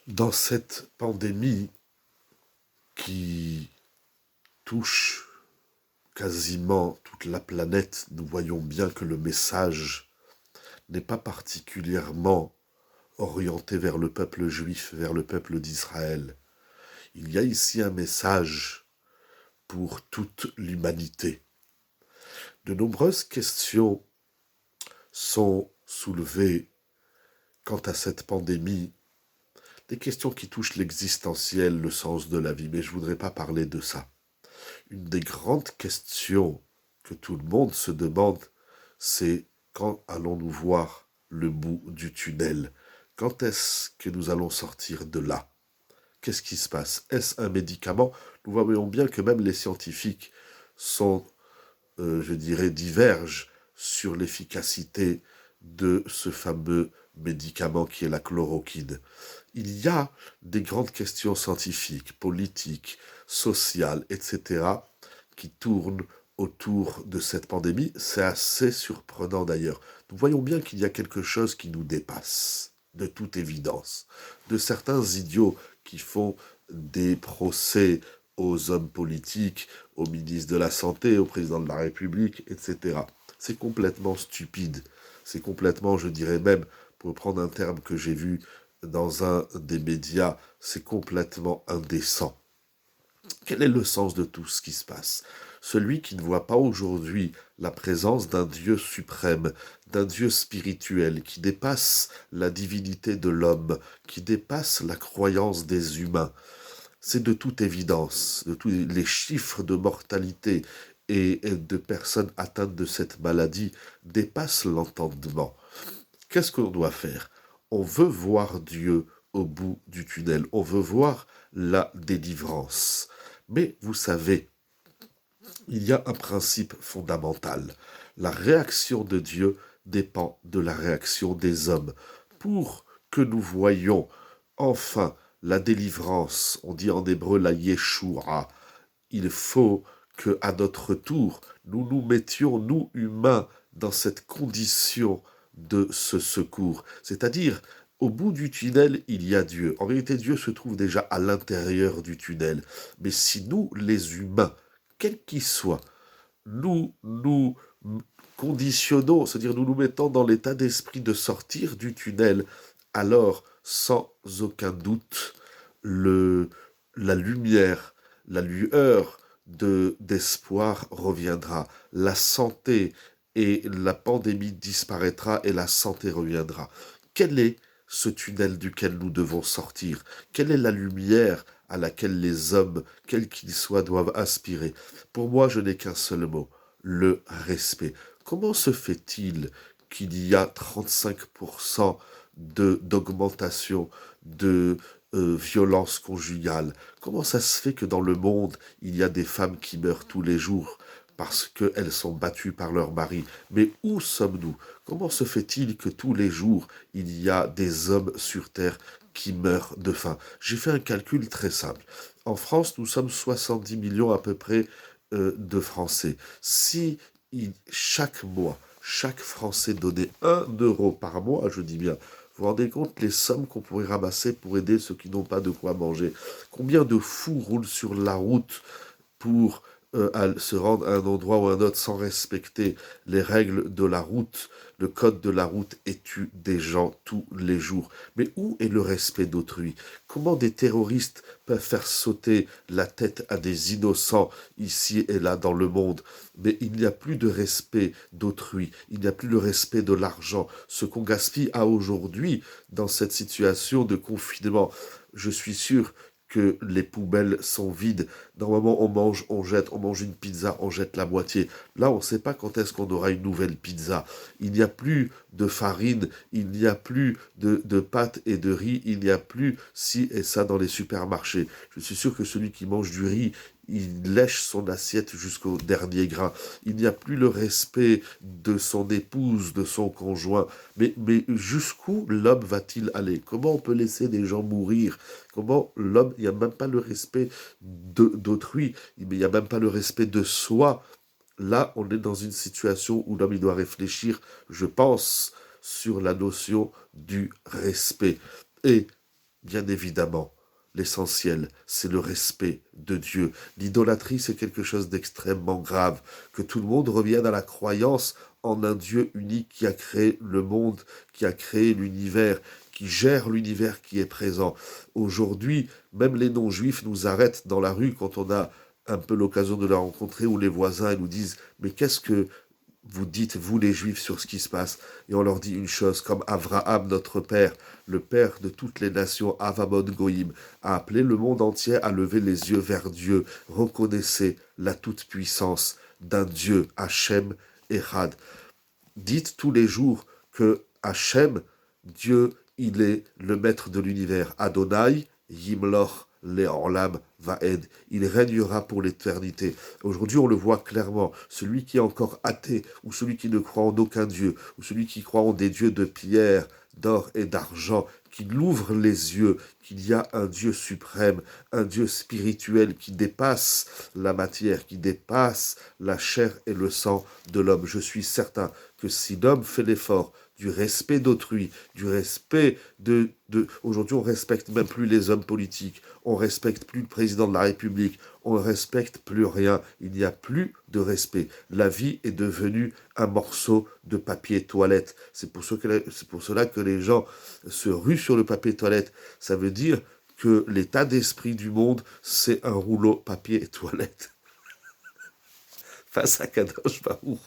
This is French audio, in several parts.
Dans cette pandémie qui touche quasiment toute la planète, nous voyons bien que le message n'est pas particulièrement orienté vers le peuple juif, vers le peuple d'Israël. Il y a ici un message pour toute l'humanité. De nombreuses questions sont soulevées quant à cette pandémie, des questions qui touchent l'existentiel, le sens de la vie, mais je ne voudrais pas parler de ça. Une des grandes questions que tout le monde se demande, c'est quand allons-nous voir le bout du tunnel? Quand est-ce que nous allons sortir de là? Qu'est-ce qui se passe? Est-ce un médicament? Nous voyons bien que même les scientifiques sont, divergent sur l'efficacité de ce fameux médicament qui est la chloroquine. Il y a des grandes questions scientifiques, politiques, sociales, etc., qui tournent autour de cette pandémie. C'est assez surprenant d'ailleurs. Nous voyons bien qu'il y a quelque chose qui nous dépasse, de toute évidence. De certains idiots qui font des procès aux hommes politiques, au ministre de la Santé, au président de la République, etc. C'est complètement stupide. C'est complètement, je dirais même, pour prendre un terme que j'ai vu dans un des médias, c'est complètement indécent. Quel est le sens de tout ce qui se passe? Celui qui ne voit pas aujourd'hui la présence d'un Dieu suprême, d'un Dieu spirituel, qui dépasse la divinité de l'homme, qui dépasse la croyance des humains, c'est de toute évidence, de tous les chiffres de mortalité et de personnes atteintes de cette maladie dépassent l'entendement. Qu'est-ce qu'on doit faire? On veut voir Dieu au bout du tunnel, on veut voir la délivrance. Mais vous savez, il y a un principe fondamental. La réaction de Dieu dépend de la réaction des hommes. Pour que nous voyions enfin la délivrance, on dit en hébreu la Yeshua, il faut que, à notre tour, nous nous mettions, nous humains, dans cette condition de ce secours. C'est-à-dire, au bout du tunnel, il y a Dieu. En vérité, Dieu se trouve déjà à l'intérieur du tunnel. Mais si nous, les humains, quels qu'ils soient, nous conditionnons, c'est-à-dire nous nous mettons dans l'état d'esprit de sortir du tunnel, alors, sans aucun doute, la lumière, la lueur d'espoir reviendra. La santé et la pandémie disparaîtra et la santé reviendra. Quel est ce tunnel duquel nous devons sortir? Quelle est la lumière à laquelle les hommes, quels qu'ils soient, doivent aspirer? Pour moi, je n'ai qu'un seul mot, le respect. Comment se fait-il qu'il y a 35% d'augmentation de violence conjugale? Comment ça se fait que dans le monde, il y a des femmes qui meurent tous les jours parce qu'elles sont battues par leur mari? Mais où sommes-nous? Comment se fait-il que tous les jours, il y a des hommes sur Terre qui meurent de faim? J'ai fait un calcul très simple. En France, nous sommes 70 millions à peu près de Français. Si chaque mois, chaque Français donnait 1 euro par mois, je dis bien, vous vous rendez compte les sommes qu'on pourrait ramasser pour aider ceux qui n'ont pas de quoi manger? Combien de fous roulent sur la route pour se rendre à un endroit ou à un autre sans respecter les règles de la route, le code de la route, et tue des gens tous les jours? Mais où est le respect d'autrui? Comment des terroristes peuvent faire sauter la tête à des innocents ici et là dans le monde? Mais il n'y a plus de respect d'autrui, il n'y a plus le respect de l'argent, ce qu'on gaspille à aujourd'hui dans cette situation de confinement. Je suis sûr que les poubelles sont vides. Normalement, on mange, on jette, on mange une pizza, on jette la moitié. Là, on ne sait pas quand est-ce qu'on aura une nouvelle pizza. Il n'y a plus de farine, il n'y a plus de pâtes et de riz, il n'y a plus ci et ça dans les supermarchés. Je suis sûr que celui qui mange du riz, il lèche son assiette jusqu'au dernier grain. Il n'y a plus le respect de son épouse, de son conjoint. Mais jusqu'où l'homme va-t-il aller? Comment on peut laisser des gens mourir? Comment l'homme, il n'y a même pas le respect d'autrui, il n'y a même pas le respect de soi. Là, on est dans une situation où l'homme il doit réfléchir, je pense, sur la notion du respect. Et bien évidemment, l'essentiel, c'est le respect de Dieu. L'idolâtrie, c'est quelque chose d'extrêmement grave. Que tout le monde revienne à la croyance en un Dieu unique qui a créé le monde, qui a créé l'univers, qui gère l'univers qui est présent. Aujourd'hui, même les non-juifs nous arrêtent dans la rue quand on a un peu l'occasion de la rencontrer, ou les voisins nous disent « Mais qu'est-ce que vous dites, vous les Juifs, sur ce qui se passe ?» Et on leur dit une chose, comme Abraham, notre père, le père de toutes les nations, Avamon Goïm, a appelé le monde entier à lever les yeux vers Dieu. Reconnaissez la toute-puissance d'un Dieu, Hachem Echad. Dites tous les jours que Hachem, Dieu, il est le maître de l'univers. Adonai, Yimloch, Le'olam, Vaed. Il régnera pour l'éternité. Aujourd'hui, on le voit clairement. Celui qui est encore athée, ou celui qui ne croit en aucun Dieu, ou celui qui croit en des dieux de pierre, d'or et d'argent, qu'il ouvre les yeux, qu'il y a un Dieu suprême, un Dieu spirituel qui dépasse la matière, qui dépasse la chair et le sang de l'homme. Je suis certain que si l'homme fait l'effort du respect d'autrui, du respect Aujourd'hui, on respecte même plus les hommes politiques, on respecte plus le président de la République, on ne respecte plus rien, il n'y a plus de respect. La vie est devenue un morceau de papier toilette. C'est pour cela que les gens se ruent sur le papier toilette. Ça veut dire que l'état d'esprit du monde, c'est un rouleau papier toilette. Face à Kadosh Baruch.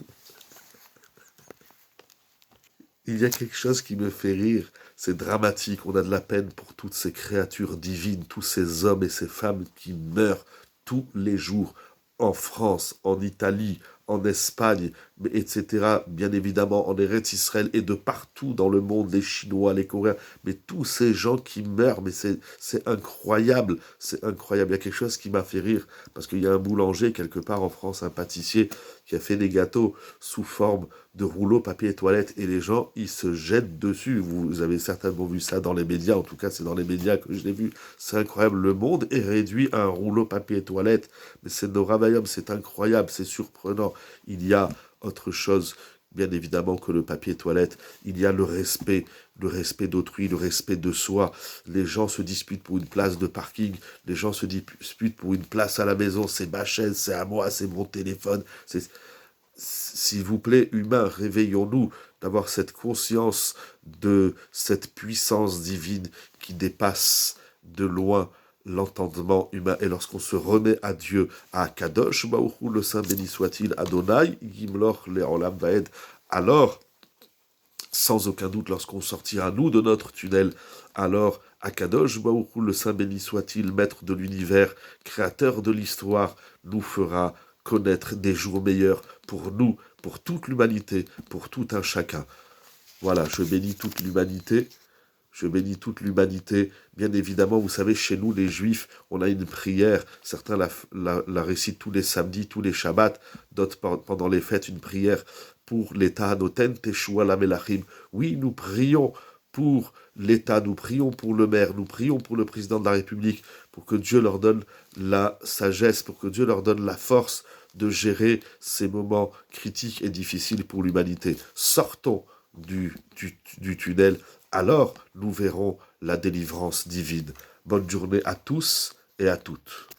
Il y a quelque chose qui me fait rire, c'est dramatique, on a de la peine pour toutes ces créatures divines, tous ces hommes et ces femmes qui meurent tous les jours, en France, en Italie, en Espagne, etc., bien évidemment en Eretz Israël et de partout dans le monde, les Chinois, les Coréens, mais tous ces gens qui meurent, mais c'est incroyable, c'est incroyable. Il y a quelque chose qui m'a fait rire, parce qu'il y a un boulanger quelque part en France, un pâtissier, qui a fait des gâteaux sous forme de rouleau papier toilette, et les gens, ils se jettent dessus. Vous avez certainement vu ça dans les médias, en tout cas c'est dans les médias que je l'ai vu. C'est incroyable, le monde est réduit à un rouleau papier toilette, mais c'est Norabayom, c'est incroyable, c'est surprenant. Il y a autre chose, bien évidemment, que le papier toilette. Il y a le respect d'autrui, le respect de soi. Les gens se disputent pour une place de parking, les gens se disputent pour une place à la maison, c'est ma chaise, c'est à moi, c'est mon téléphone. S'il vous plaît, humains, réveillons-nous d'avoir cette conscience de cette puissance divine qui dépasse de loin l'entendement humain. Et lorsqu'on se remet à Dieu, à Kadosh, Baruch Hu, le Saint béni soit-il, Adonai, Yimloch, Le'olam Vaed, alors, sans aucun doute, lorsqu'on sortira, nous, de notre tunnel, alors, Akadosh Baruch Hu, le Saint béni soit-il, maître de l'univers, créateur de l'histoire, nous fera connaître des jours meilleurs pour nous, pour toute l'humanité, pour tout un chacun. Voilà, je bénis toute l'humanité. Je bénis toute l'humanité. Bien évidemment, vous savez, chez nous, les Juifs, on a une prière. Certains la récitent tous les samedis, tous les Shabbats. D'autres, pendant les fêtes, une prière pour l'État Anoten, Teshua la Melachim. Oui, nous prions pour l'État, nous prions pour le maire, nous prions pour le président de la République, pour que Dieu leur donne la sagesse, pour que Dieu leur donne la force de gérer ces moments critiques et difficiles pour l'humanité. Sortons du tunnel, alors nous verrons la délivrance divine. Bonne journée à tous et à toutes.